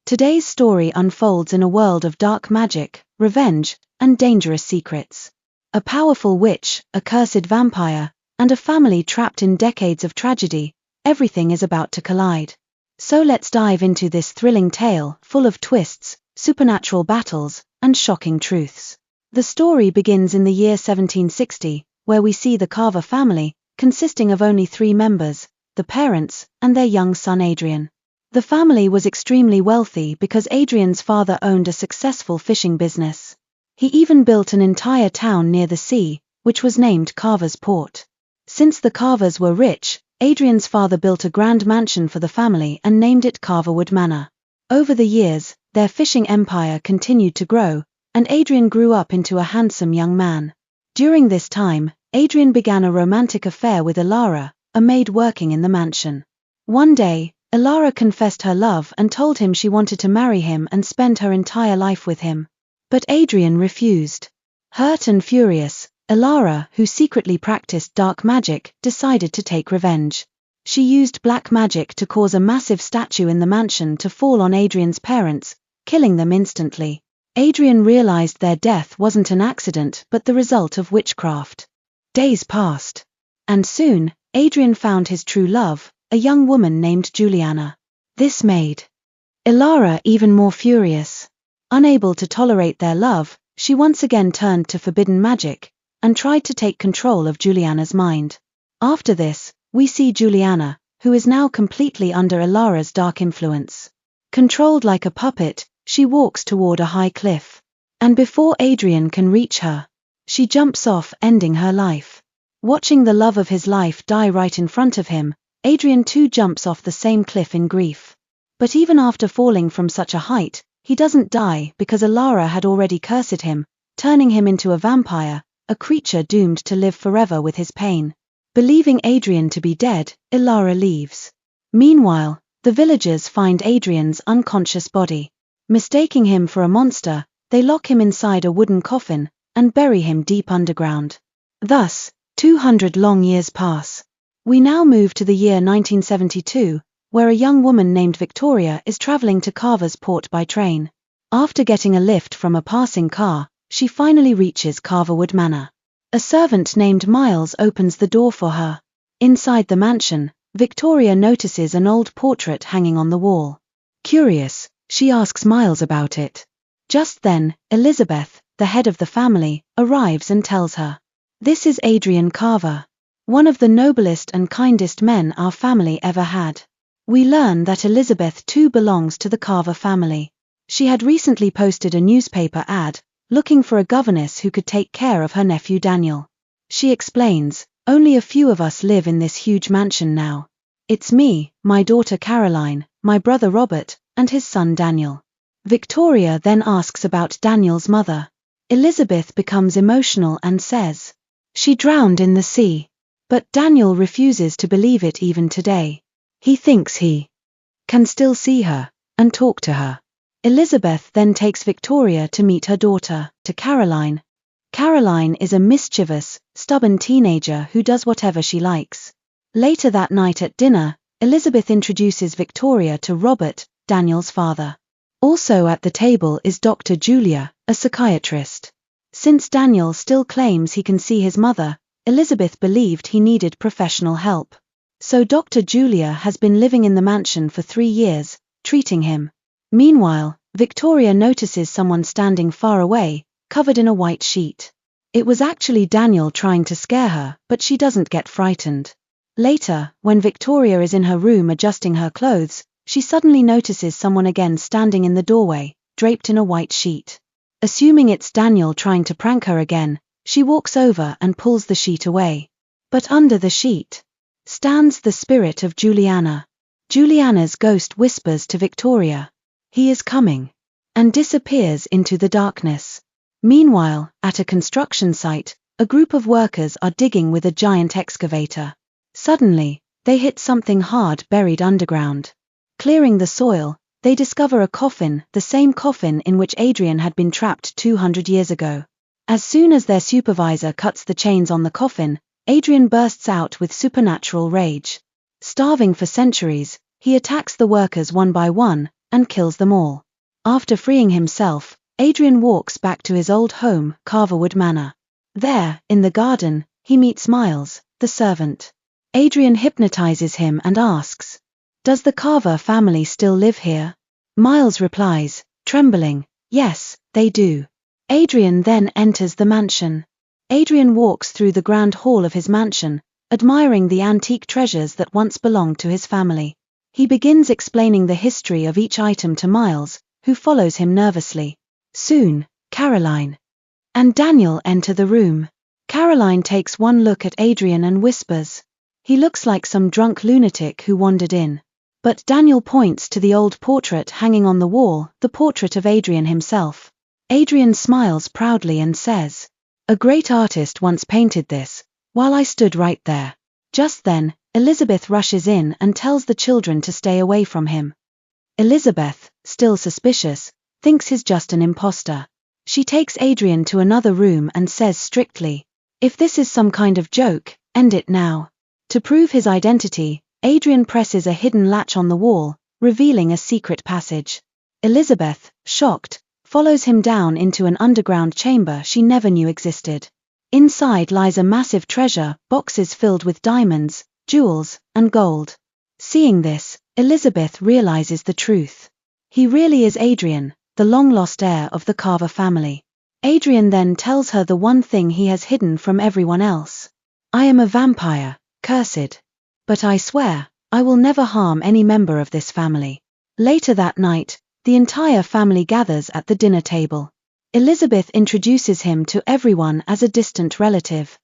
Today's story unfolds in a world of dark magic, revenge, and dangerous secrets. A powerful witch, a cursed vampire, and a family trapped in decades of tragedy, everything is about to collide. So let's dive into this thrilling tale, full of twists, supernatural battles, and shocking truths. The story begins in the year 1760, where we see the Carver family, consisting of only 3 members, the parents, and their young son Adrian. The family was extremely wealthy because Adrian's father owned a successful fishing business. He even built an entire town near the sea, which was named Carver's Port. Since the Carvers were rich, Adrian's father built a grand mansion for the family and named it Carverwood Manor. Over the years, their fishing empire continued to grow, and Adrian grew up into a handsome young man. During this time, Adrian began a romantic affair with Ilara, a maid working in the mansion. One day, Ilara confessed her love and told him she wanted to marry him and spend her entire life with him. But Adrian refused. Hurt and furious, Ilara, who secretly practiced dark magic, decided to take revenge. She used black magic to cause a massive statue in the mansion to fall on Adrian's parents, killing them instantly. Adrian realized their death wasn't an accident but the result of witchcraft. Days passed. And soon, Adrian found his true love, a young woman named Juliana. This made Ilara even more furious. Unable to tolerate their love, she once again turned to forbidden magic, and tried to take control of Juliana's mind. After this, we see Juliana, who is now completely under Ilara's dark influence. Controlled like a puppet, she walks toward a high cliff. And before Adrian can reach her, she jumps off, ending her life. Watching the love of his life die right in front of him, Adrian too jumps off the same cliff in grief. But even after falling from such a height, he doesn't die because Ilara had already cursed him, turning him into a vampire, a creature doomed to live forever with his pain. Believing Adrian to be dead, Ilara leaves. Meanwhile, the villagers find Adrian's unconscious body. Mistaking him for a monster, they lock him inside a wooden coffin, and bury him deep underground. Thus, 200 long years pass. We now move to the year 1972, where a young woman named Victoria is traveling to Carver's Port by train. After getting a lift from a passing car, she finally reaches Carverwood Manor. A servant named Miles opens the door for her. Inside the mansion, Victoria notices an old portrait hanging on the wall. Curious, she asks Miles about it. Just then, Elizabeth, the head of the family, arrives and tells her. This is Adrian Carver, one of the noblest and kindest men our family ever had. We learn that Elizabeth too belongs to the Carver family. She had recently posted a newspaper ad, looking for a governess who could take care of her nephew Daniel. She explains, only a few of us live in this huge mansion now. It's me, my daughter Caroline, my brother Robert, and his son Daniel. Victoria then asks about Daniel's mother. Elizabeth becomes emotional and says, she drowned in the sea. But Daniel refuses to believe it even today. He thinks he can still see her and talk to her. Elizabeth then takes Victoria to meet her daughter, to Caroline. Caroline is a mischievous, stubborn teenager who does whatever she likes. Later that night at dinner, Elizabeth introduces Victoria to Robert, Daniel's father. Also at the table is Dr. Julia, a psychiatrist. Since Daniel still claims he can see his mother, Elizabeth believed he needed professional help. So Dr. Julia has been living in the mansion for 3 years, treating him. Meanwhile, Victoria notices someone standing far away, covered in a white sheet. It was actually Daniel trying to scare her, but she doesn't get frightened. Later, when Victoria is in her room adjusting her clothes, she suddenly notices someone again standing in the doorway, draped in a white sheet. Assuming it's Daniel trying to prank her again, she walks over and pulls the sheet away. But under the sheet stands the spirit of Juliana. Juliana's ghost whispers to Victoria, he is coming, and disappears into the darkness. Meanwhile, at a construction site, a group of workers are digging with a giant excavator. Suddenly, they hit something hard buried underground. Clearing the soil, they discover a coffin, the same coffin in which Adrian had been trapped 200 years ago. As soon as their supervisor cuts the chains on the coffin, Adrian bursts out with supernatural rage. Starving for centuries, he attacks the workers one by one, and kills them all. After freeing himself, Adrian walks back to his old home, Carverwood Manor. There, in the garden, he meets Miles, the servant. Adrian hypnotizes him and asks, "Does the Carver family still live here?" Miles replies, trembling, "Yes, they do." Adrian then enters the mansion. Adrian walks through the grand hall of his mansion, admiring the antique treasures that once belonged to his family. He begins explaining the history of each item to Miles, who follows him nervously. Soon, Caroline and Daniel enter the room. Caroline takes one look at Adrian and whispers, "He looks like some drunk lunatic who wandered in." But Daniel points to the old portrait hanging on the wall, the portrait of Adrian himself. Adrian smiles proudly and says, "A great artist once painted this, while I stood right there." Just then, Elizabeth rushes in and tells the children to stay away from him. Elizabeth, still suspicious, thinks he's just an imposter. She takes Adrian to another room and says strictly, "If this is some kind of joke, end it now." To prove his identity, Adrian presses a hidden latch on the wall, revealing a secret passage. Elizabeth, shocked, follows him down into an underground chamber she never knew existed. Inside lies a massive treasure, boxes filled with diamonds, jewels, and gold. Seeing this, Elizabeth realizes the truth. He really is Adrian, the long-lost heir of the Carver family. Adrian then tells her the one thing he has hidden from everyone else. "I am a vampire, cursed. But I swear, I will never harm any member of this family." Later that night, the entire family gathers at the dinner table. Elizabeth introduces him to everyone as a distant relative.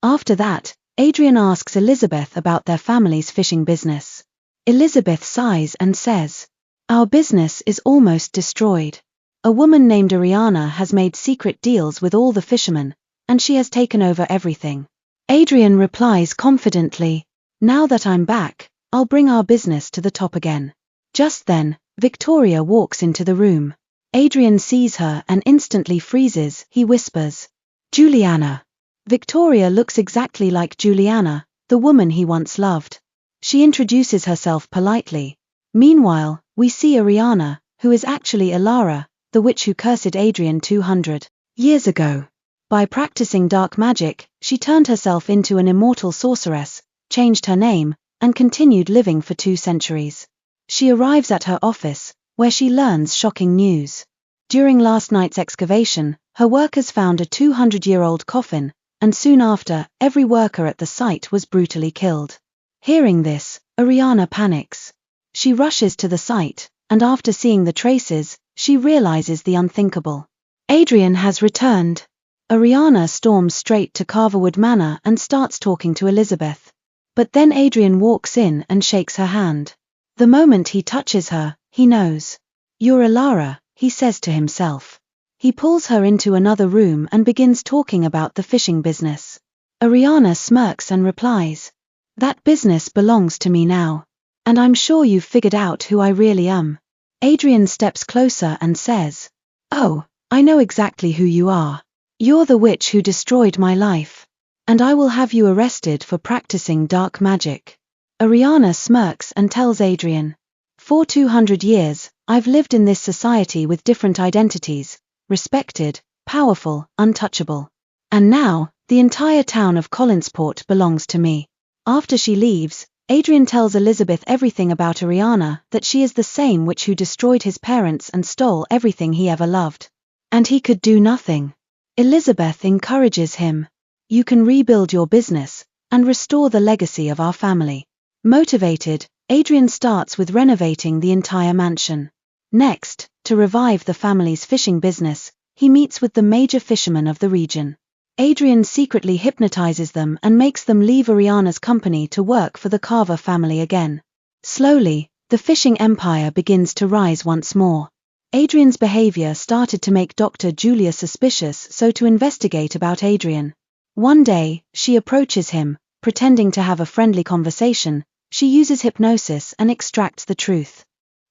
After that, Adrian asks Elizabeth about their family's fishing business. Elizabeth sighs and says, "Our business is almost destroyed. A woman named Ariana has made secret deals with all the fishermen, and she has taken over everything." Adrian replies confidently, "Now that I'm back, I'll bring our business to the top again." Just then, Victoria walks into the room. Adrian sees her and instantly freezes. He whispers, "Juliana." Victoria looks exactly like Juliana, the woman he once loved. She introduces herself politely. Meanwhile, we see Ariana, who is actually Ilara, the witch who cursed Adrian 200 years ago. By practicing dark magic, she turned herself into an immortal sorceress, changed her name, and continued living for 2 centuries. She arrives at her office, where she learns shocking news. During last night's excavation, her workers found a 200-year-old coffin, and soon after, every worker at the site was brutally killed. Hearing this, Ariana panics. She rushes to the site, and after seeing the traces, she realizes the unthinkable. Adrian has returned. Ariana storms straight to Carverwood Manor and starts talking to Elizabeth. But then Adrian walks in and shakes her hand. The moment he touches her, he knows. "You're Ilara," he says to himself. He pulls her into another room and begins talking about the fishing business. Ariana smirks and replies, "That business belongs to me now. And I'm sure you've figured out who I really am." Adrian steps closer and says, "Oh, I know exactly who you are. You're the witch who destroyed my life. And I will have you arrested for practicing dark magic." Ariana smirks and tells Adrian, "For 200 years, I've lived in this society with different identities, respected, powerful, untouchable. And now, the entire town of Collinsport belongs to me." After she leaves, Adrian tells Elizabeth everything about Ariana, that she is the same witch who destroyed his parents and stole everything he ever loved. And he could do nothing. Elizabeth encourages him. "You can rebuild your business, and restore the legacy of our family." Motivated, Adrian starts with renovating the entire mansion. Next, to revive the family's fishing business, he meets with the major fishermen of the region. Adrian secretly hypnotizes them and makes them leave Ariana's company to work for the Carver family again. Slowly, the fishing empire begins to rise once more. Adrian's behavior started to make Dr. Julia suspicious, so to investigate about Adrian. One day, she approaches him, pretending to have a friendly conversation. She uses hypnosis and extracts the truth.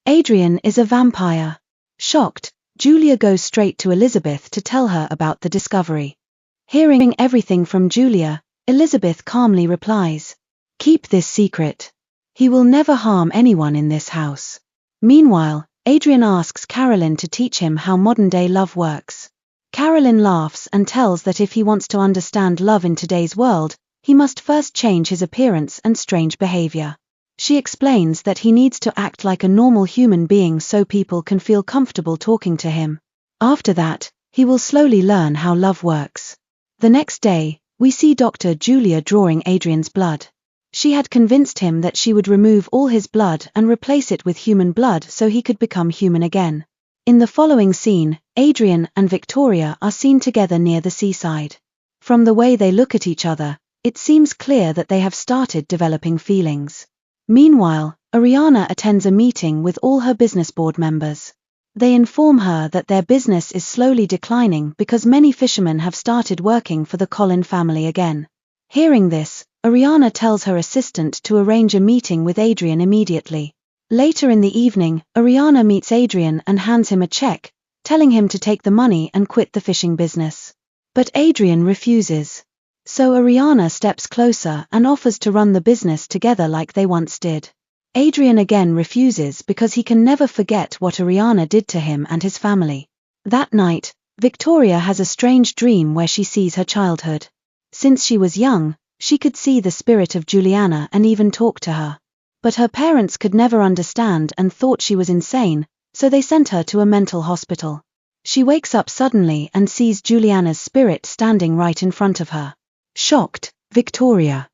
Adrian is a vampire. Shocked, Julia goes straight to Elizabeth to tell her about the discovery. Hearing everything from Julia, Elizabeth calmly replies, "Keep this secret. He will never harm anyone in this house." Meanwhile, Adrian asks Carolyn to teach him how modern-day love works. Carolyn laughs and tells that if he wants to understand love in today's world, he must first change his appearance and strange behavior. She explains that he needs to act like a normal human being so people can feel comfortable talking to him. After that, he will slowly learn how love works. The next day, we see Dr. Julia drawing Adrian's blood. She had convinced him that she would remove all his blood and replace it with human blood so he could become human again. In the following scene, Adrian and Victoria are seen together near the seaside. From the way they look at each other, it seems clear that they have started developing feelings. Meanwhile, Ariana attends a meeting with all her business board members. They inform her that their business is slowly declining because many fishermen have started working for the Collin family again. Hearing this, Ariana tells her assistant to arrange a meeting with Adrian immediately. Later in the evening, Ariana meets Adrian and hands him a check, telling him to take the money and quit the fishing business. But Adrian refuses. So Ariana steps closer and offers to run the business together like they once did. Adrian again refuses because he can never forget what Ariana did to him and his family. That night, Victoria has a strange dream where she sees her childhood. Since she was young, she could see the spirit of Juliana and even talk to her. But her parents could never understand and thought she was insane, so they sent her to a mental hospital. She wakes up suddenly and sees Juliana's spirit standing right in front of her. Shocked, Victoria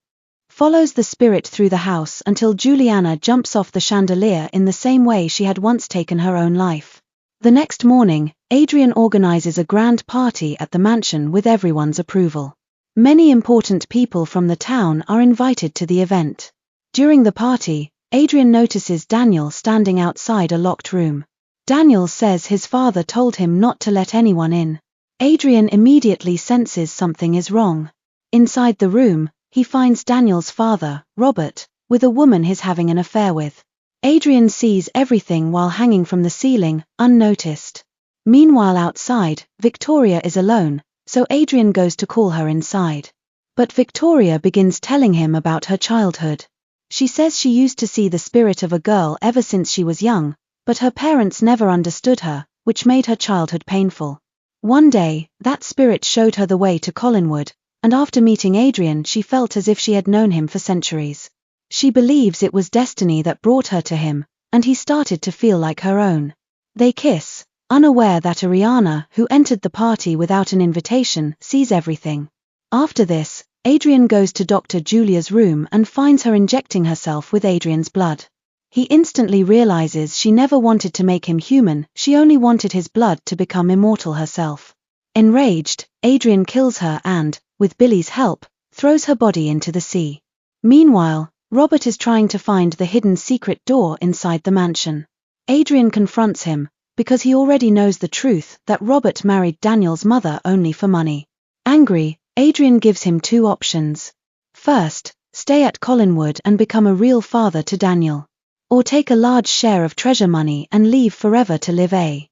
follows the spirit through the house until Juliana jumps off the chandelier in the same way she had once taken her own life. The next morning, Adrian organizes a grand party at the mansion with everyone's approval. Many important people from the town are invited to the event. During the party, Adrian notices Daniel standing outside a locked room. Daniel says his father told him not to let anyone in. Adrian immediately senses something is wrong. Inside the room, he finds Daniel's father, Robert, with a woman he's having an affair with. Adrian sees everything while hanging from the ceiling, unnoticed. Meanwhile outside, Victoria is alone, so Adrian goes to call her inside. But Victoria begins telling him about her childhood. She says she used to see the spirit of a girl ever since she was young, but her parents never understood her, which made her childhood painful. One day, that spirit showed her the way to Collinwood, and after meeting Adrian she felt as if she had known him for centuries. She believes it was destiny that brought her to him, and he started to feel like her own. They kiss, unaware that Ariana, who entered the party without an invitation, sees everything. After this, Adrian goes to Dr. Julia's room and finds her injecting herself with Adrian's blood. He instantly realizes she never wanted to make him human, she only wanted his blood to become immortal herself. Enraged, Adrian kills her and, with Billy's help, throws her body into the sea. Meanwhile, Robert is trying to find the hidden secret door inside the mansion. Adrian confronts him, because he already knows the truth that Robert married Daniel's mother only for money. Angry, Adrian gives him two options. First, stay at Collinwood and become a real father to Daniel. Or take a large share of treasure money and leave forever to live a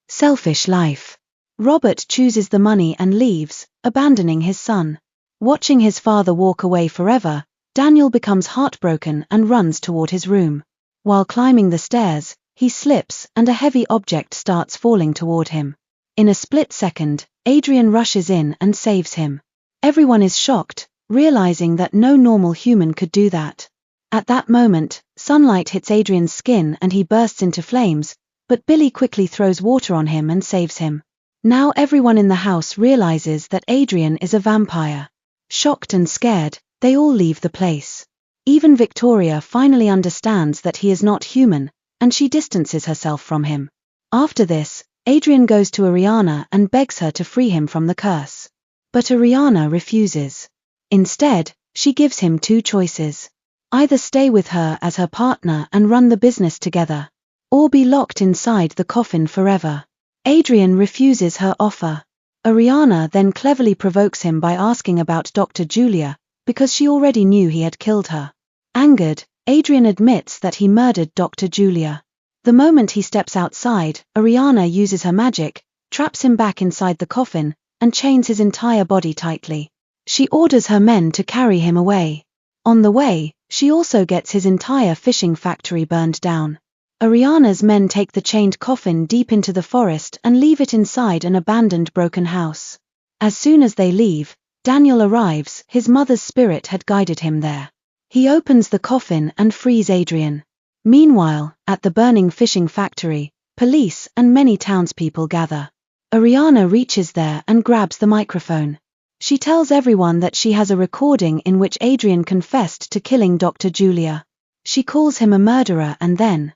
selfish life. Robert chooses the money and leaves, abandoning his son. Watching his father walk away forever, Daniel becomes heartbroken and runs toward his room. While climbing the stairs, he slips and a heavy object starts falling toward him. In a split second, Adrian rushes in and saves him. Everyone is shocked, realizing that no normal human could do that. At that moment, sunlight hits Adrian's skin and he bursts into flames, but Billy quickly throws water on him and saves him. Now everyone in the house realizes that Adrian is a vampire. Shocked and scared, they all leave the place. Even Victoria finally understands that he is not human, and she distances herself from him. After this, Adrian goes to Ariana and begs her to free him from the curse. But Ariana refuses. Instead, she gives him two choices. Either stay with her as her partner and run the business together, or be locked inside the coffin forever. Adrian refuses her offer. Ariana then cleverly provokes him by asking about Dr. Julia, because she already knew he had killed her. Angered, Adrian admits that he murdered Dr. Julia. The moment he steps outside, Ariana uses her magic, traps him back inside the coffin, and chains his entire body tightly. She orders her men to carry him away. On the way, she also gets his entire fishing factory burned down. Ariana's men take the chained coffin deep into the forest and leave it inside an abandoned broken house. As soon as they leave, Daniel arrives. His mother's spirit had guided him there. He opens the coffin and frees Adrian. Meanwhile, at the burning fishing factory, police and many townspeople gather. Ariana reaches there and grabs the microphone. She tells everyone that she has a recording in which Adrian confessed to killing Dr. Julia. She calls him a murderer and then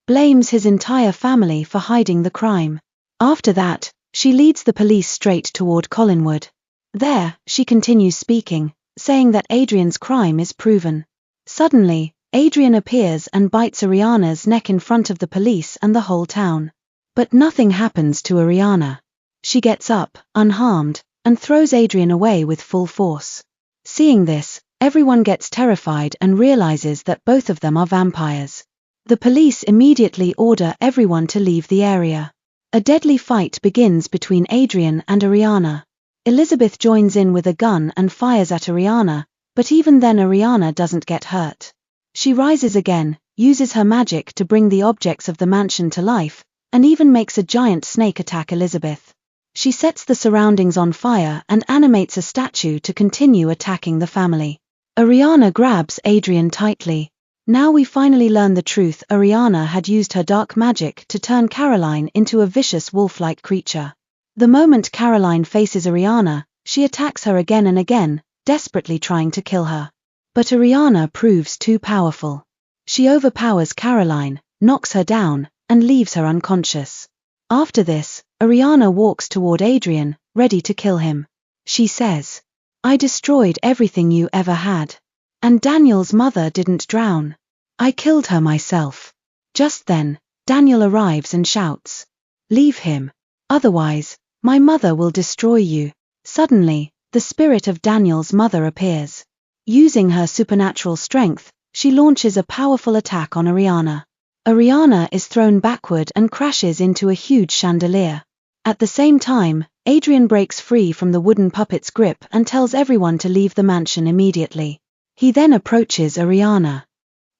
blames his entire family for hiding the crime. After that, she leads the police straight toward Collinwood. There, she continues speaking, saying that Adrian's crime is proven. Suddenly, Adrian appears and bites Ariana's neck in front of the police and the whole town. But nothing happens to Ariana. She gets up, unharmed, and throws Adrian away with full force. Seeing this, everyone gets terrified and realizes that both of them are vampires. The police immediately order everyone to leave the area. A deadly fight begins between Adrian and Ariana. Elizabeth joins in with a gun and fires at Ariana, but even then Ariana doesn't get hurt. She rises again, uses her magic to bring the objects of the mansion to life, and even makes a giant snake attack Elizabeth. She sets the surroundings on fire and animates a statue to continue attacking the family. Ariana grabs Adrian tightly. Now we finally learn the truth. Ariana had used her dark magic to turn Caroline into a vicious wolf-like creature. The moment Caroline faces Ariana, she attacks her again and again, desperately trying to kill her. But Ariana proves too powerful. She overpowers Caroline, knocks her down, and leaves her unconscious. After this, Ariana walks toward Adrian, ready to kill him. She says, "I destroyed everything you ever had. And Daniel's mother didn't drown. I killed her myself." Just then, Daniel arrives and shouts, "Leave him. Otherwise, my mother will destroy you." Suddenly, the spirit of Daniel's mother appears. Using her supernatural strength, she launches a powerful attack on Ariana. Ariana is thrown backward and crashes into a huge chandelier. At the same time, Adrian breaks free from the wooden puppet's grip and tells everyone to leave the mansion immediately. He then approaches Ariana.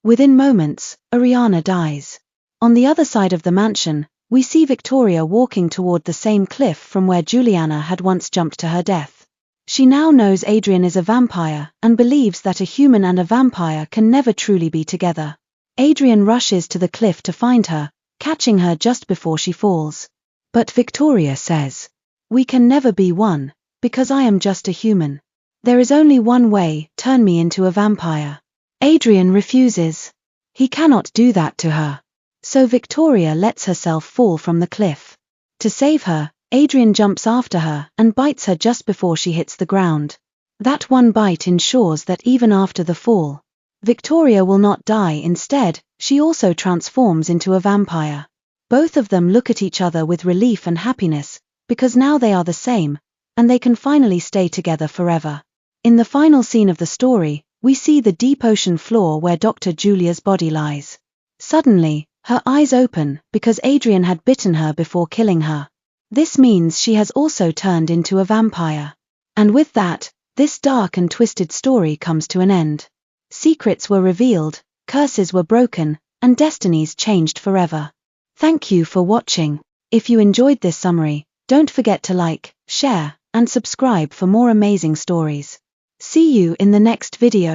Within moments, Ariana dies. On the other side of the mansion, we see Victoria walking toward the same cliff from where Juliana had once jumped to her death. She now knows Adrian is a vampire and believes that a human and a vampire can never truly be together. Adrian rushes to the cliff to find her, catching her just before she falls. But Victoria says, "We can never be one, because I am just a human. There is only one way, turn me into a vampire." Adrian refuses. He cannot do that to her. So Victoria lets herself fall from the cliff. To save her, Adrian jumps after her and bites her just before she hits the ground. That one bite ensures that even after the fall, Victoria will not die. Instead, she also transforms into a vampire. Both of them look at each other with relief and happiness, because now they are the same, and they can finally stay together forever. In the final scene of the story, we see the deep ocean floor where Dr. Julia's body lies. Suddenly, her eyes open because Adrian had bitten her before killing her. This means she has also turned into a vampire. And with that, this dark and twisted story comes to an end. Secrets were revealed, curses were broken, and destinies changed forever. Thank you for watching. If you enjoyed this summary, don't forget to like, share, and subscribe for more amazing stories. See you in the next video.